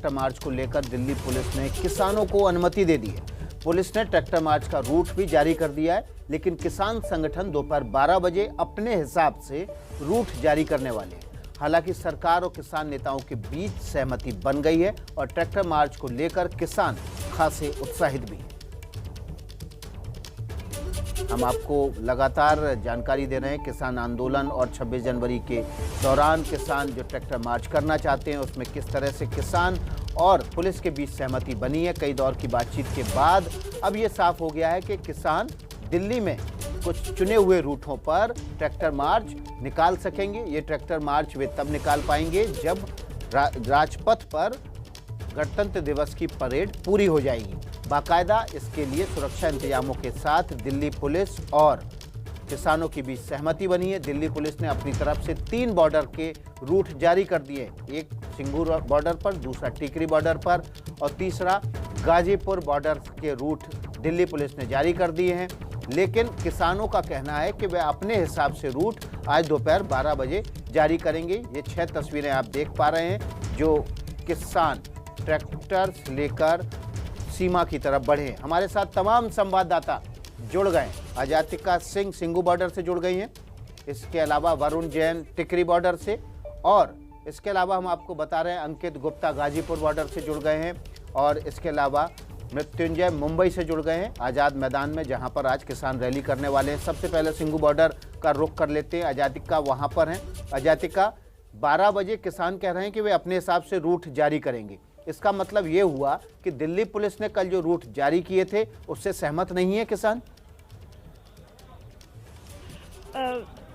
Tractor march को लेकर Delhi police ने किसानों को अनुमति दे दी है। पुलिस ने ट्रैक्टर मार्च का रूट भी जारी कर दिया है, लेकिन किसान संगठन दोपहर 12 बजे अपने हिसाब से रूट जारी करने वाले हैं। हालांकि सरकार और किसान नेताओं के बीच सहमति बन गई है और ट्रैक्टर मार्च को लेकर किसान खासे उत्साहित भी हैं। हम आपको लगातार जानकारी दे रहे हैं किसान आंदोलन और 26 जनवरी के दौरान किसान जो ट्रैक्टर मार्च करना चाहते हैं उसमें किस तरह से किसान और पुलिस के बीच सहमति बनी है। कई दौर की बातचीत के बाद अब ये साफ हो गया है कि किसान दिल्ली में कुछ चुने हुए रूटों पर ट्रैक्टर मार्च निकाल सकेंगे। ये ट्रैक्टर मार्च वे तब निकाल पाएंगे जब राजपथ पर गणतंत्र दिवस की परेड पूरी हो जाएगी। बाकायदा इसके लिए सुरक्षा इंतजामों के साथ दिल्ली पुलिस और किसानों के बीच सहमति बनी है। दिल्ली पुलिस ने अपनी तरफ से 3 बॉर्डर के रूट जारी कर दिए, एक सिंगूर बॉर्डर पर, दूसरा टिकरी बॉर्डर पर और तीसरा गाजीपुर बॉर्डर के रूट दिल्ली पुलिस ने जारी कर दिए हैं। लेकिन किसानों का कहना है कि वे अपने हिसाब से रूट आज दोपहर 12 बजे जारी करेंगे। ये 6 तस्वीरें आप देख पा रहे हैं जो किसान ट्रैक्टर लेकर सीमा की तरफ बढ़े। हमारे साथ तमाम संवाददाता जुड़ गए। अजातिका सिंह सिंगू बॉर्डर से जुड़ गई हैं, इसके अलावा वरुण जैन टिकरी बॉर्डर से, और इसके अलावा हम आपको बता रहे हैं अंकित गुप्ता गाजीपुर बॉर्डर से जुड़ गए हैं, और इसके अलावा मृत्युंजय मुंबई से जुड़ गए हैं आज़ाद मैदान में, जहां पर आज किसान रैली करने वाले हैं। सबसे पहले सिंगू बॉर्डर का रुख कर लेते हैं। अजातिका वहां पर हैं। अजातिका, 12 बजे किसान कह रहे हैं कि वे अपने हिसाब से रूट जारी करेंगे। इसका मतलब ये हुआ कि दिल्ली पुलिस ने कल जो रूट जारी किए थे उससे सहमत नहीं है किसान?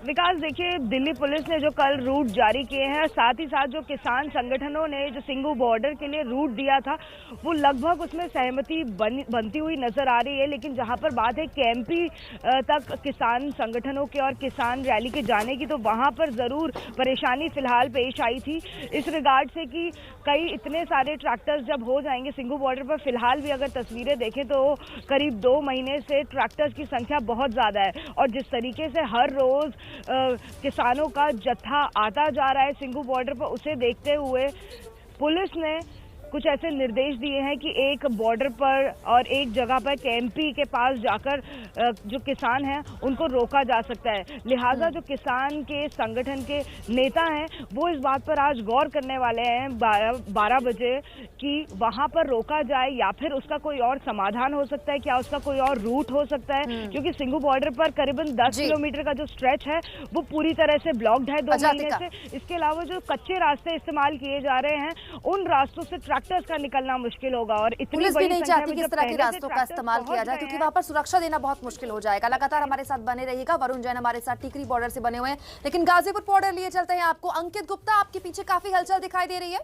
विकास, देखिए, दिल्ली पुलिस ने जो कल रूट जारी किए हैं, साथ ही साथ जो किसान संगठनों ने जो सिंगू बॉर्डर के लिए रूट दिया था वो लगभग उसमें सहमति बनती हुई नजर आ रही है। लेकिन जहां पर बात है केएमपी तक किसान संगठनों के और किसान रैली के जाने की, तो वहां पर जरूर परेशानी फिलहाल पेश आई थी इस रिगार्ड से कि कई इतने सारे ट्रैक्टर्स जब हो जाएंगे सिंगू बॉर्डर पर। फिलहाल भी अगर तस्वीरें देखें तो करीब 2 महीने से ट्रैक्टर्स की संख्या बहुत ज्यादा है, और जिस तरीके से हर रोज किसानों का जत्था आता जा रहा है सिंगू बॉर्डर पर, उसे देखते हुए पुलिस ने कुछ ऐसे निर्देश दिए हैं कि एक बॉर्डर पर और एक जगह पर केएमपी के पास जाकर जो किसान हैं उनको रोका जा सकता है। लिहाजा जो किसान के संगठन के नेता हैं वो इस बात पर आज गौर करने वाले हैं 12 बजे कि वहां पर रोका जाए या फिर उसका कोई और समाधान हो सकता है, क्या उसका कोई और रूट हो सकता है, क्योंकि सिंगू बॉर्डर पर करीबन 10 किलोमीटर का जो स्ट्रेच है वो पूरी तरह से ब्लॉक्ड है 2 महीने से। इसके अलावा जो कच्चे रास्ते इस्तेमाल किए जा रहे हैं उन रास्तों से ट्रैक्टर्स का निकलना मुश्किल होगा, और इतनी पुलिस भी नहीं चाहती कि इस तरह के रास्तों का इस्तेमाल किया जाए, क्योंकि वहां पर सुरक्षा देना बहुत मुश्किल हो जाएगा। लगातार हमारे साथ बने रहिएगा। वरुण जैन हमारे साथ टिकरी बॉर्डर से बने हुए हैं, लेकिन गाजीपुर बॉर्डर लिए चलते हैं आपको। अंकित गुप्ता, आपके पीछे काफी हलचल दिखाई दे रही है।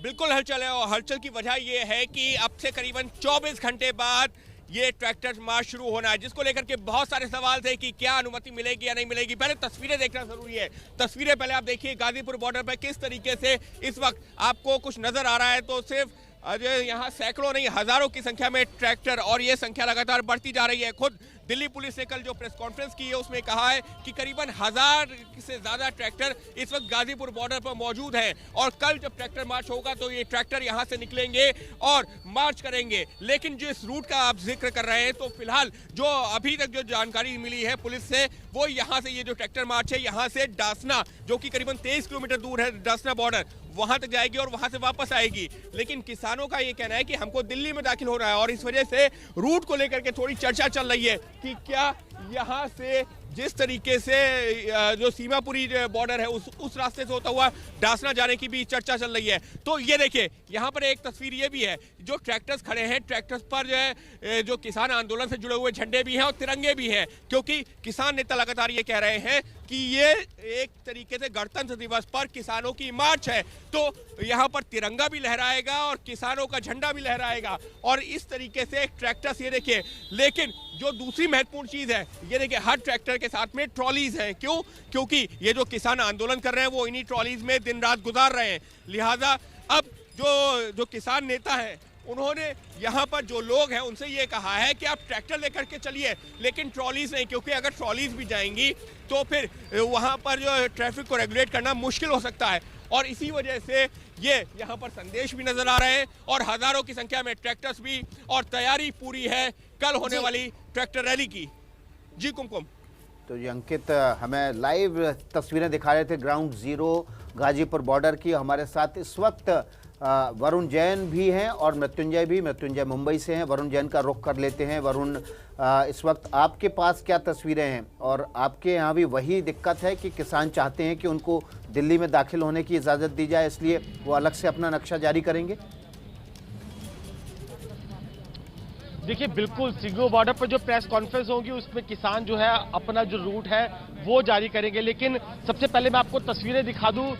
बिल्कुल हलचल है, और हलचल की वजह यह है कि अब से करीबन 24 घंटे बाद ये ट्रैक्टर मार्च शुरू होना है, जिसको लेकर के बहुत सारे सवाल थे कि क्या अनुमति मिलेगी या नहीं मिलेगी। पहले तस्वीरें देखना जरूरी है। तस्वीरें पहले आप देखिए गाजीपुर बॉर्डर पर किस तरीके से इस वक्त आपको कुछ नजर आ रहा है, तो सिर्फ यहाँ सैकड़ों नहीं हजारों की संख्या में ट्रैक्टर, और ये संख्या लगातार बढ़ती जा रही है। खुद दिल्ली पुलिस ने कल जो प्रेस कॉन्फ्रेंस की है उसमें कहा है कि करीबन 1000 से ज्यादा ट्रैक्टर इस वक्त गाजीपुर बॉर्डर पर मौजूद हैं, और कल जब ट्रैक्टर मार्च होगा तो ये ट्रैक्टर यहां से निकलेंगे और मार्च करेंगे। लेकिन जिस रूट का आप जिक्र कर रहे हैं, तो फिलहाल जो अभी तक जो जानकारी मिली है पुलिस से, वो यहाँ से ये जो ट्रैक्टर मार्च है यहाँ से डासना, जो कि करीबन 23 किलोमीटर दूर है डासना बॉर्डर, वहां तक जाएगी और वहां से वापस आएगी। लेकिन किसानों का ये कहना है कि हमको दिल्ली में दाखिल हो रहा है, और इस वजह से रूट को लेकर के थोड़ी चर्चा चल रही है कि क्या यहाँ से जिस तरीके से जो सीमापुरी बॉर्डर है उस रास्ते से होता हुआ डासना जाने की भी चर्चा चल रही है। तो ये देखिए यहाँ पर एक तस्वीर ये भी है, जो ट्रैक्टर्स खड़े हैं, ट्रैक्टर्स पर जो है जो किसान आंदोलन से जुड़े हुए झंडे भी हैं और तिरंगे भी हैं, क्योंकि किसान नेता लगातार ये कह रहे हैं कि ये एक तरीके से गणतंत्र दिवस पर किसानों की मार्च है, तो यहाँ पर तिरंगा भी लहराएगा और किसानों का झंडा भी लहराएगा, और इस तरीके से ट्रैक्टर्स ये देखिए। लेकिन जो दूसरी महत्वपूर्ण चीज है, ये देखिए हर ट्रैक्टर के साथ में ट्रॉलीज हैं। क्यों? क्योंकि ये जो किसान आंदोलन कर रहे हैं वो इन्हीं ट्रॉलीज में दिन रात गुजार रहे हैं। लिहाजा अब जो किसान नेता है उन्होंने यहाँ पर जो लोग हैं उनसे ये कहा है कि आप ट्रैक्टर लेकर के चलिए, लेकिन ट्रॉलीज नहीं, क्योंकि अगर ट्रॉलीज भी जाएंगी तो फिर वहाँ पर जो ट्रैफिक को रेगुलेट करना मुश्किल हो सकता है। और इसी वजह से ये यहाँ पर संदेश भी नजर आ रहे हैं और हजारों की संख्या में ट्रैक्टर्स भी, और तैयारी पूरी है कल होने वाली ट्रैक्टर रैली की। जी कुमकुम। तो ये अंकित हमें लाइव तस्वीरें दिखा रहे थे ग्राउंड जीरो गाजीपुर बॉर्डर की। हमारे साथ इस वक्त वरुण जैन भी हैं और मृत्युंजय भी। मृत्युंजय मुंबई से हैं, वरुण जैन का रुख कर लेते हैं। वरुण, इस वक्त आपके पास क्या तस्वीरें हैं और आपके यहाँ भी वही दिक्कत है कि किसान चाहते हैं कि उनको दिल्ली में दाखिल होने की इजाज़त दी जाए, इसलिए वो अलग से अपना नक्शा जारी करेंगे? देखिए बिल्कुल, सिंगू बॉर्डर पर जो प्रेस कॉन्फ्रेंस होगी उसमें किसान जो है अपना जो रूट है वो जारी करेंगे। लेकिन सबसे पहले मैं आपको तस्वीरें दिखा दूं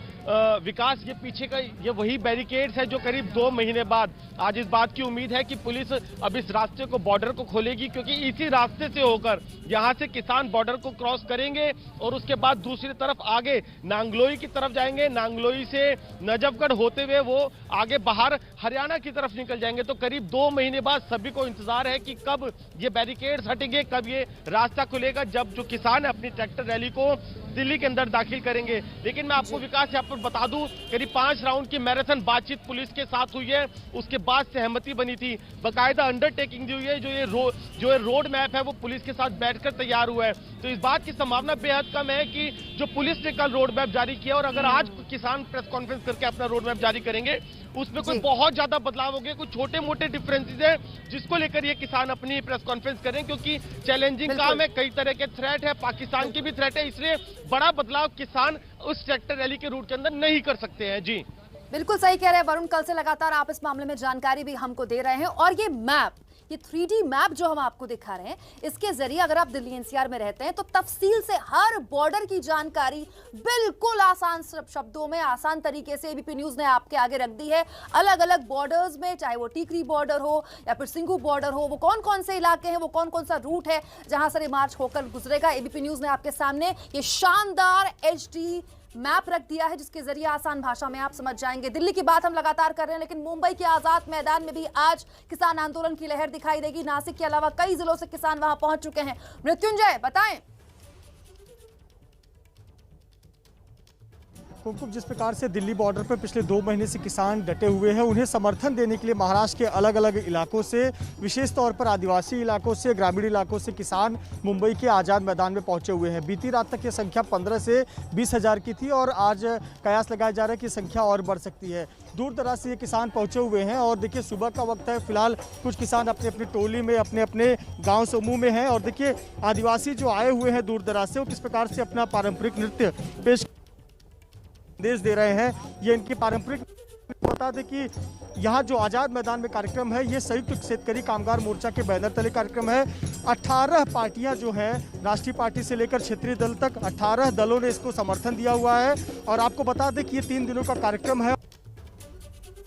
विकास, ये पीछे का ये वही बैरिकेड्स है जो करीब 2 महीने बाद आज इस बात की उम्मीद है कि पुलिस अब इस रास्ते को, बॉर्डर को खोलेगी, क्योंकि इसी रास्ते से होकर यहाँ से किसान बॉर्डर को क्रॉस करेंगे और उसके बाद दूसरी तरफ आगे नांगलोई की तरफ जाएंगे। नांगलोई से नजफगढ़ होते हुए वो आगे बाहर हरियाणा की तरफ निकल जाएंगे। तो करीब 2 महीने बाद सभी को इंतजार है कि कब ये बैरिकेड्स हटेंगे, कब ये रास्ता खुलेगा, जब जो किसान है अपनी ट्रैक्टर रैली को दिल्ली के अंदर दाखिल करेंगे। लेकिन मैं आपको विकास यहाँ पर बता दूं, करीब 5 राउंड की मैराथन बातचीत पुलिस के साथ हुई है, उसके बाद सहमति बनी थी, बाकायदा अंडरटेकिंग दी हुई है। जो ये रोड मैप है वो पुलिस के साथ बैठकर तैयार हुआ है। तो इस बात की संभावना बेहद कम है कि जो पुलिस ने कल रोड मैप जारी किया और अगर आज किसान प्रेस कॉन्फ्रेंस करके अपना रोड मैप जारी करेंगे उसमें कोई बहुत ज्यादा बदलाव होंगे। कुछ छोटे मोटे डिफरेंसेस है जिसको लेकर ये किसान अपनी प्रेस कॉन्फ्रेंस करें, क्योंकि चैलेंजिंग काम है, कई तरह के थ्रेट है, पाकिस्तान की भी थ्रेट है, इसलिए बड़ा बदलाव किसान उस ट्रैक्टर रैली के रूट के अंदर नहीं कर सकते हैं। जी बिल्कुल सही कह रहे हैं वरुण, कल से लगातार आप इस मामले में जानकारी भी हमको दे रहे हैं और ये मैप, ये 3D मैप जो हम आपको दिखा रहे हैं, इसके जरिए अगर आप दिल्ली एनसीआर में रहते हैं तो तफसील से हर बॉर्डर की जानकारी बिल्कुल आसान शब्दों में, आसान तरीके से एबीपी न्यूज ने आपके आगे रख दी है। अलग अलग बॉर्डर्स में, चाहे वो टीकरी बॉर्डर हो या फिर सिंगू बॉर्डर हो, वो कौन कौन से इलाके हैं, वो कौन कौन सा रूट है जहां से मार्च होकर गुजरेगा, एबीपी न्यूज ने आपके सामने ये शानदार HD मैप रख दिया है जिसके जरिए आसान भाषा में आप समझ जाएंगे। दिल्ली की बात हम लगातार कर रहे हैं, लेकिन मुंबई के आजाद मैदान में भी आज किसान आंदोलन की लहर दिखाई देगी। नासिक के अलावा कई जिलों से किसान वहां पहुंच चुके हैं। मृत्युंजय बताएं। कुमकुम, जिस प्रकार से दिल्ली बॉर्डर पर पिछले 2 महीने से किसान डटे हुए हैं, उन्हें समर्थन देने के लिए महाराष्ट्र के अलग अलग इलाकों से, विशेष तौर पर आदिवासी इलाकों से, ग्रामीण इलाकों से किसान मुंबई के आज़ाद मैदान में पहुंचे हुए हैं। बीती रात तक ये संख्या 15 से 20 हज़ार की थी और आज कयास लगाया जा रहा है कि संख्या और बढ़ सकती है। दूर दराज से ये किसान पहुंचे हुए हैं और देखिए सुबह का वक्त है, फिलहाल कुछ किसान अपने अपनी टोली में, अपने अपने गाँव समूह में हैं और देखिए आदिवासी जो आए हुए हैं दूर दराज से, वो किस प्रकार से अपना पारंपरिक नृत्य पेश संदेश दे रहे हैं। ये इनकी पारंपरिक, बता दें कि यहाँ जो आज़ाद मैदान में कार्यक्रम है ये संयुक्त शेतकरी कामगार मोर्चा के बैनर तले कार्यक्रम है। 18 पार्टियां जो हैं, राष्ट्रीय पार्टी से लेकर क्षेत्रीय दल तक 18 दलों ने इसको समर्थन दिया हुआ है और आपको बता दें कि ये 3 दिनों का कार्यक्रम है।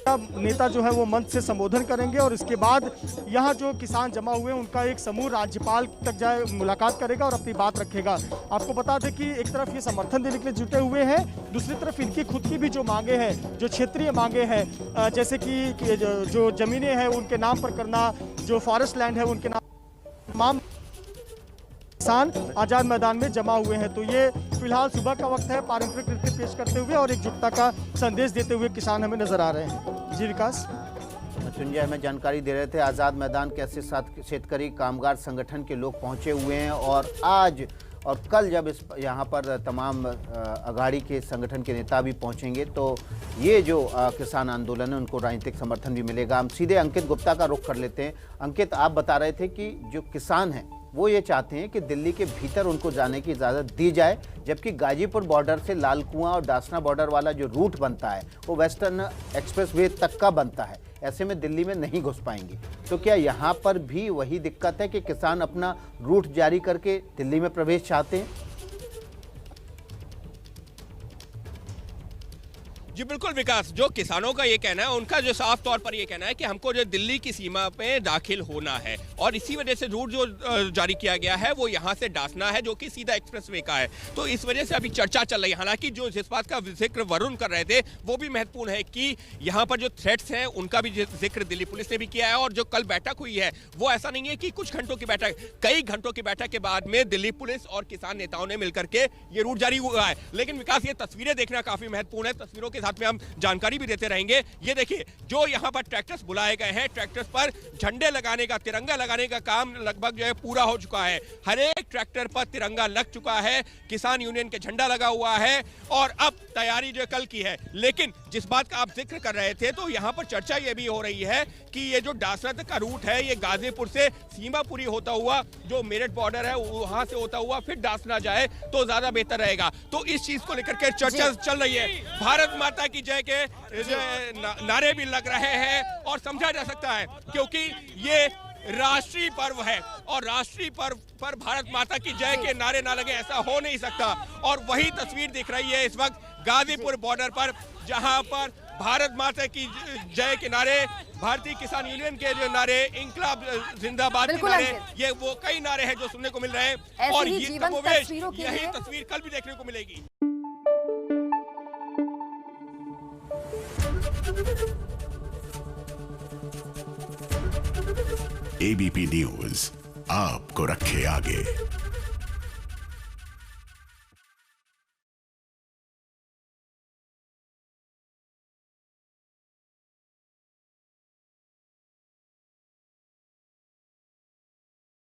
नेता जो है वो मंच से संबोधन करेंगे और इसके बाद यहाँ जो किसान जमा हुए हैं उनका एक समूह राज्यपाल तक जाए, मुलाकात करेगा और अपनी बात रखेगा। आपको बता दें कि एक तरफ ये समर्थन देने के लिए जुटे हुए हैं, दूसरी तरफ इनकी खुद की भी जो मांगे हैं, जो क्षेत्रीय मांगे हैं, जैसे कि जो जमीनें हैं उनके नाम पर करना, जो फॉरेस्ट लैंड है उनके नाम, तमाम किसान आजाद मैदान में जमा हुए हैं। तो ये फिलहाल सुबह का वक्त है, पारंपरिक नृत्य पेश करते हुए और एकजुटता का संदेश देते हुए किसान हमें नजर आ रहे हैं। जी विकास। मृत्युंजय हमें जानकारी दे रहे थे आज़ाद मैदान कैसे साथ शेतकरी कामगार संगठन के लोग पहुंचे हुए हैं और आज और कल जब इस यहाँ पर तमाम अघाड़ी के संगठन के नेता भी पहुँचेंगे तो ये जो किसान आंदोलन है उनको राजनीतिक समर्थन भी मिलेगा। हम सीधे अंकित गुप्ता का रुख कर लेते हैं। अंकित, आप बता रहे थे कि जो किसान हैं वो ये चाहते हैं कि दिल्ली के भीतर उनको जाने की इजाज़त दी जाए, जबकि गाजीपुर बॉर्डर से लाल कुआं और दासना बॉर्डर वाला जो रूट बनता है वो वेस्टर्न एक्सप्रेसवे तक का बनता है, ऐसे में दिल्ली में नहीं घुस पाएंगे। तो क्या यहाँ पर भी वही दिक्कत है कि किसान अपना रूट जारी करके दिल्ली में प्रवेश चाहते हैं? जी बिल्कुल विकास, जो किसानों का ये कहना है, उनका जो साफ तौर पर ये कहना है कि हमको जो दिल्ली की सीमा पे दाखिल होना है और इसी वजह से रूट जो जारी किया गया है वो यहाँ से डासना है, जो कि सीधा एक्सप्रेसवे का है। तो इस वजह से अभी चर्चा चल रही है। हालांकि जो जिस बात का जिक्र वरुण कर रहे थे वो भी महत्वपूर्ण है कि यहाँ पर जो थ्रेट्स हैं उनका भी जिक्र दिल्ली पुलिस ने भी किया है। और जो कल बैठक हुई है वो ऐसा नहीं है कि कुछ घंटों की बैठक, कई घंटों की बैठक के बाद में दिल्ली पुलिस और किसान नेताओं ने मिलकर के ये रूट जारी हुआ है। लेकिन विकास, ये तस्वीरें देखना काफी महत्वपूर्ण है। तस्वीरों के साथ में हम जानकारी भी देते रहेंगे। ये देखिए, जो यहाँ पर ट्रैक्टर्स बुलाए गए हैं, ट्रैक्टर्स पर झंडे लगाने का, तिरंगा लगाने का काम लगभग जो है पूरा हो चुका है। हर एक ट्रैक्टर पर तिरंगा लग चुका है, किसान यूनियन के झंडा लगा हुआ है और अब तैयारी जो कल की है। लेकिन जिस बात का आप जिक्र कर रहे थे, तो यहाँ पर चर्चा ये भी हो रही है कि ये जो डासना तक का रूट है, ये गाजीपुर से सीमापुरी होता हुआ जो मेरठ बॉर्डर है वहां से होता हुआ फिर डासना जाए तो ज्यादा बेहतर रहेगा। तो इस चीज को लेकर के चर्चा चल रही है। भारत माता की जय के नारे भी लग रहे हैं और समझा जा सकता है क्योंकि ये राष्ट्रीय पर्व है और राष्ट्रीय पर्व पर भारत माता की जय के नारे ना लगे ऐसा हो नहीं सकता। और वही तस्वीर दिख रही है इस वक्त गाजीपुर बॉर्डर पर, जहां पर भारत माता की जय के नारे, भारतीय किसान यूनियन के जो नारे, इंकलाब जिंदाबाद के नारे, ये वो कई नारे हैं जो सुनने को मिल रहे हैं। और ये यही तस्वीर कल भी देखने को मिलेगी। एबीपी न्यूज आपको रखे आगे।